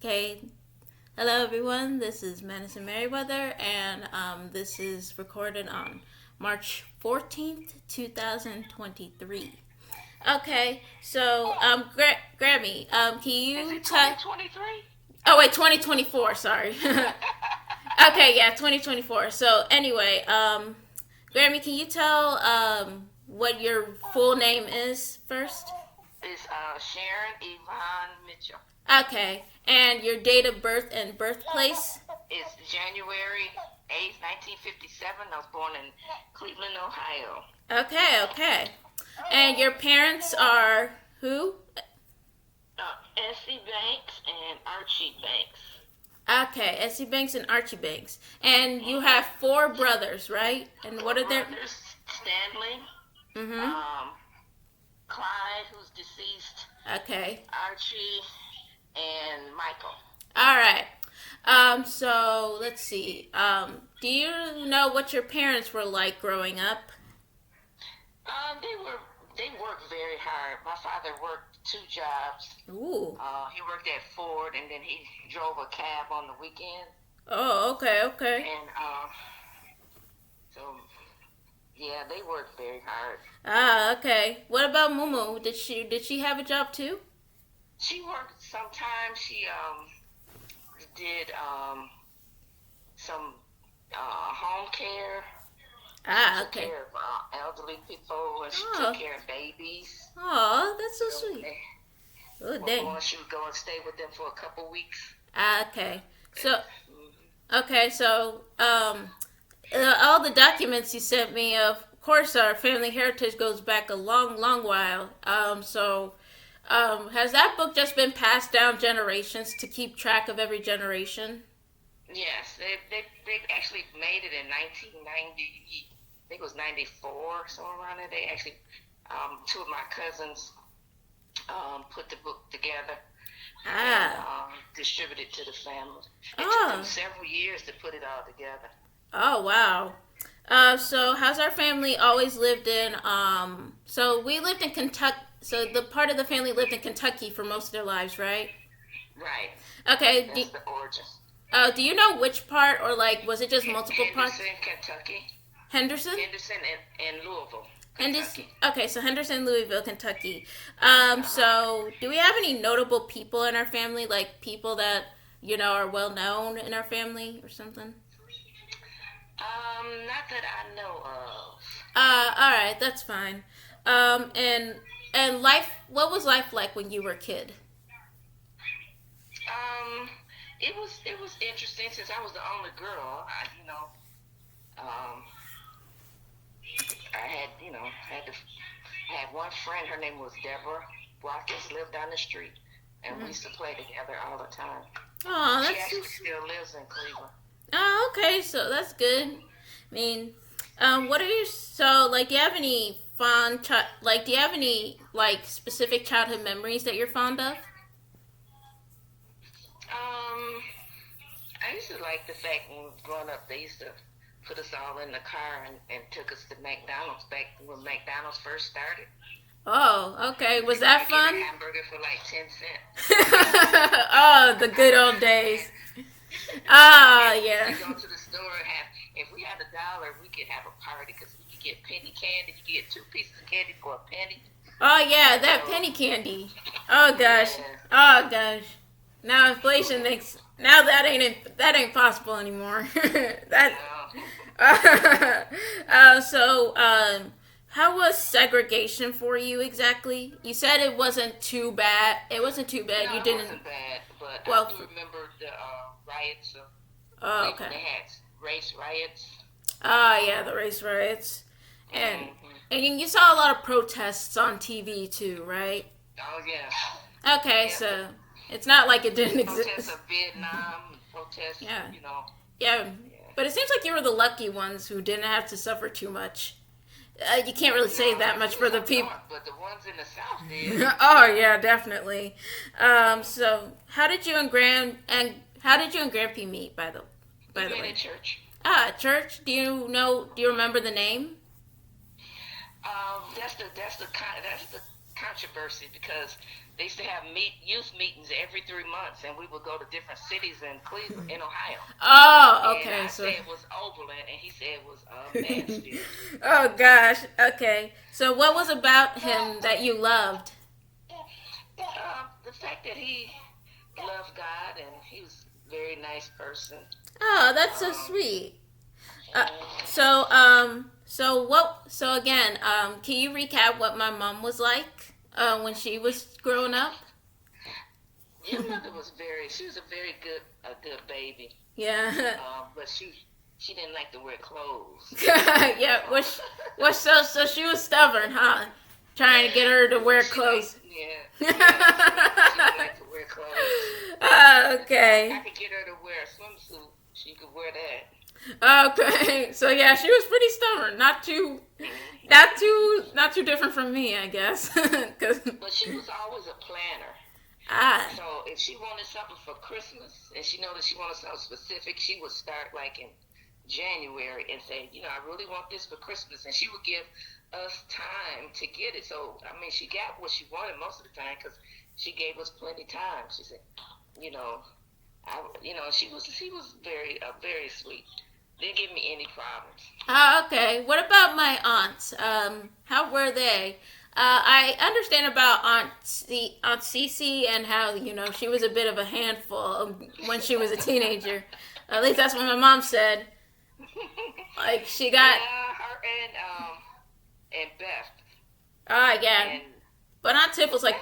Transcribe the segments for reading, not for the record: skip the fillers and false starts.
Okay, hello everyone. This is Madison Merriweather, and this is recorded on March 14th, 2023. Okay, so Grammy, can Is you it tell? 2023? Oh wait, 2024. Sorry. Okay, yeah, 2024. So anyway, Grammy, can you tell what your full name is first? It's Sharon Yvonne Mitchell. Okay, and your date of birth and birthplace? It's January 8th, 1957. I was born in Cleveland, Ohio. Okay. And your parents are who? Essie Banks and Archie Banks. Okay, Essie Banks and Archie Banks. And you have four brothers, right? And Four what are their? brothers, Stanley, Mm-hmm. um, Clyde, who's deceased, Okay. Archie, and Michael. All right. So let's see. Do you know what your parents were like growing up? They worked very hard. My father worked two jobs. Ooh. He worked at Ford, and then he drove a cab on the weekend. Oh, okay. And so yeah, they worked very hard. Ah, okay. What about Mumu? Did she have a job too? She worked sometimes. She did some home care. She Ah, took okay. care of elderly people, and she took Oh, care of babies. oh, that's so So sweet. they, Oh, well, dang. once she would go and stay with them for a couple weeks. Ah, okay. So, Mhm. all the documents you sent me, of course, our family heritage goes back a long while. Has that book just been passed down generations to keep track of every generation? Yes, they actually made it in 1990. I think it was 94, somewhere around there. They actually, two of my cousins put the book together and Ah, distributed to the family. It took them oh, several years to put it all together. oh, wow. So has our family always lived in? So we lived in Kentucky. So the part of the family lived in Kentucky for most of their lives, right? Right. Okay. That's the origin. Do you know which part, or like, was it just multiple parts? Henderson, Kentucky. Henderson. Henderson and Louisville, Henderson. Kentucky. Okay, so Henderson, Louisville, Kentucky. Uh-huh. So do we have any notable people in our family, like people that are well known in our family or something? Not that I know of. All right, that's fine. And life. What was life like when you were a kid? Um, it was interesting since I was the only girl. Um, I had I had one friend. Her name was Deborah Watkins. Lived down the street, and we Mm. used to play together all the time. Oh, She that's actually just. still lives in Cleveland. Oh, okay. So that's good. I mean, what are you? So, like, do you have any like, do you have any like specific childhood memories that you're fond of? Um, I used to like the fact when growing up they used to put us all in the car and took us to McDonald's back when McDonald's first started. Oh, okay. Was You that could get a fun? hamburger for like 10 cents. Oh, the good old days. And Ah, we used to yeah. go to the store and have, if we had $1, we could have a party because we could get penny candy. You could get two pieces of candy for a penny. Oh, yeah, that So, penny candy. Oh gosh. yeah. Oh gosh. Now inflation makes now that ain't possible anymore. That. No. How was segregation for you exactly? You said it wasn't too bad. It wasn't too bad. You No, it didn't. wasn't bad, but I Well. do remember the riots of Oh, Cleveland. okay. They had race riots. Ah, yeah, the race riots, and Hmm. and you saw a lot of protests on TV too, right? Oh yeah, Okay, yeah. The so it's not like it didn't protests exist. of Vietnam, protests. Yeah, You know, yeah, yeah. but it seems like you were the lucky ones who didn't have to suffer too much. You can't really say No, that because much we for was the up people. north, but the ones in the south did. Oh yeah, definitely. So how did you and Grampy meet? We By the met way. at church. Church. Do you remember the name? That's the kind. That's the controversy because they used to have youth meetings every 3 months, and we would go to different cities in Cleveland, in Ohio. Oh, And okay. I So, said it was Oberlin, and he said it was Mansfield. oh gosh. Okay. So, what was about him that you loved? The fact that he loved God and he was a very nice person. Oh, that's so Um, sweet. Uh, and so again, can you recap what my mom was like when she was growing up? your mother was she was a good baby. Yeah. But she didn't like to wear clothes. Yeah. So she was stubborn, huh? Trying to get her to wear clothes. She didn't like to wear clothes. Okay. I could get her to wear a swimsuit. She could wear that. Okay. So yeah, she was pretty stubborn. Not too different from me, I guess. 'Cause- But she was always a planner. ah. So if she wanted something for Christmas and she know that she wanted something specific, she would start like in January and say, I really want this for Christmas, and she would give us time to get it. So I mean, she got what she wanted most of the time because she gave us plenty of time. She said, she was very sweet. Didn't give me any problems. Okay. What about my aunts? How were they? I understand about Aunt Cece and how she was a bit of a handful when she was a teenager. At least that's what my mom said. Like she got. Yeah, her and Beth. Yeah. And But Aunt Tiff was like.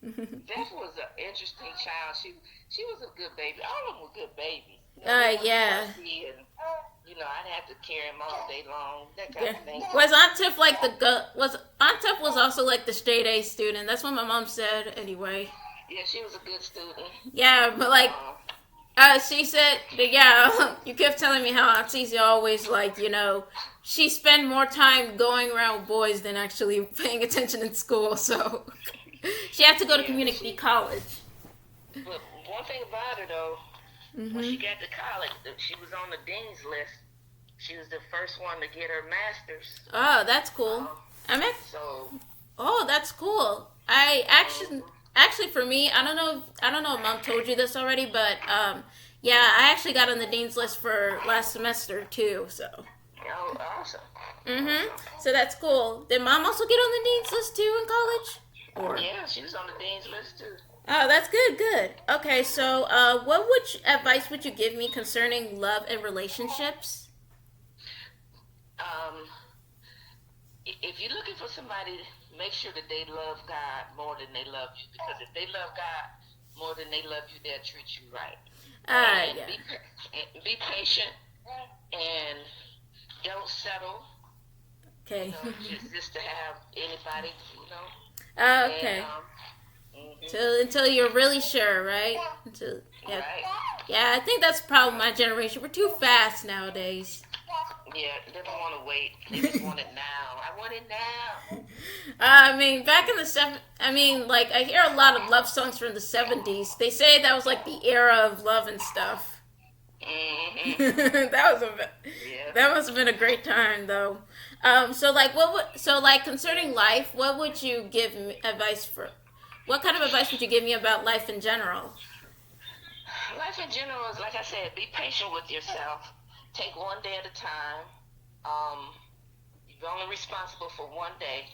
Beth was an interesting child. She was a good baby. All of them were good babies. Yeah. And, I'd have to carry him all day long. That kind of thing. Was Aunt Tiff like was Aunt Tiff was also like the straight A student? That's what my mom said anyway. Yeah, she was a good student. Yeah, but like she said, yeah, you kept telling me how Aunt Cece always she spent more time going around with boys than actually paying attention in school. So she had to go to community college. But one thing about her though, when she got to college, she was on the dean's list. She was the first one to get her master's. Oh, that's cool. So. Oh, that's cool. I actually for me, I don't know if mom told you this already, but yeah, I actually got on the dean's list for last semester too. So. Oh, awesome. So that's cool. Did mom also get on the dean's list too in college? Yeah, she was on the dean's list too. Oh, that's good. Okay, so what advice would you give me concerning love and relationships? If you're looking for somebody, make sure that they love God more than they love you. Because if they love God more than they love you, they'll treat you right. Yeah. Be patient and don't settle. Okay. Just to have anybody, Okay. And, Until you're really sure, right? Yeah. Right. Yeah, I think that's the problem with my generation. We're too fast nowadays. Yeah, they don't want to wait. They just want it now. I want it now. I mean, back in the I hear a lot of love songs from the 70s. They say that was like the era of love and stuff. That must have been a great time, though. Concerning life, what would you give me advice for? What kind of advice would you give me about life in general? Life in general is, like I said, be patient with yourself. Take one day at a time. You're only responsible for one day.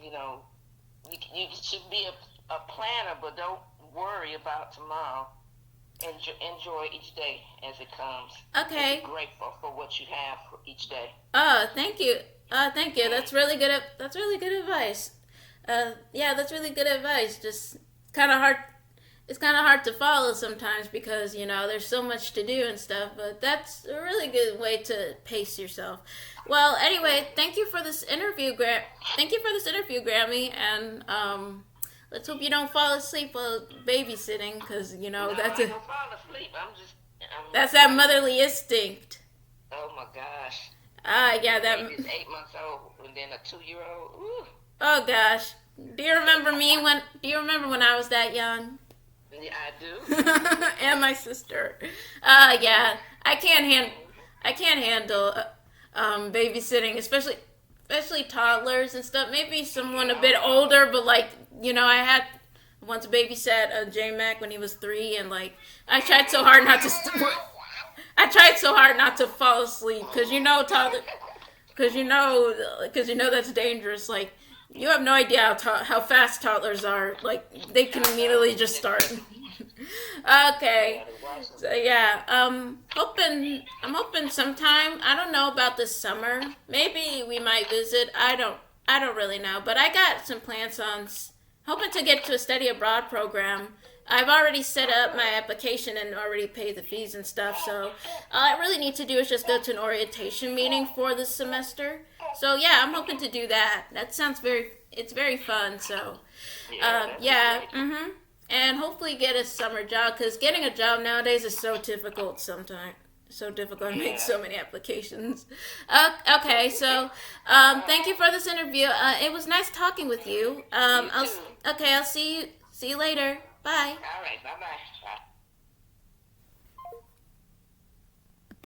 You should be a planner, but don't worry about tomorrow. Enjoy each day as it comes. Okay. And be grateful for what you have for each day. Oh, thank you. Thank you. That's really good. That's really good advice. Yeah, that's really good advice. Just kind of hard. It's kind of hard to follow sometimes because there's so much to do and stuff. But that's a really good way to pace yourself. Well, anyway, thank you for this interview, Thank you for this interview, Grammy, and let's hope you don't fall asleep while babysitting, because No, that's I don't fall asleep. that's that motherly instinct. Oh my gosh. Yeah, that. Baby's 8 months old, and then a 2-year-old. Ooh. Oh gosh, do you remember when I was that young? Yeah, I do. And my sister. Yeah, I can't handle babysitting, especially especially toddlers and stuff. Maybe someone a bit older, but like, I had once babysat J Mac when he was 3, and like I tried so hard not to. I tried so hard not to fall asleep because toddler, because that's dangerous. Like you have no idea how fast toddlers are. Like they can immediately just start. Okay. So yeah, I'm hoping sometime. I don't know about this summer. Maybe we might visit. I don't really know, but I got some plans on hoping to get to a study abroad program. I've already set up my application and already paid the fees and stuff. So all I really need to do is just go to an orientation meeting for this semester. So yeah, I'm hoping to do that. That sounds it's very fun. So yeah. And hopefully get a summer job, because getting a job nowadays is so difficult sometimes. So difficult to make so many applications. Okay, so thank you for this interview. It was nice talking with you. I'll see you later. Bye. All right. Bye-bye. Bye.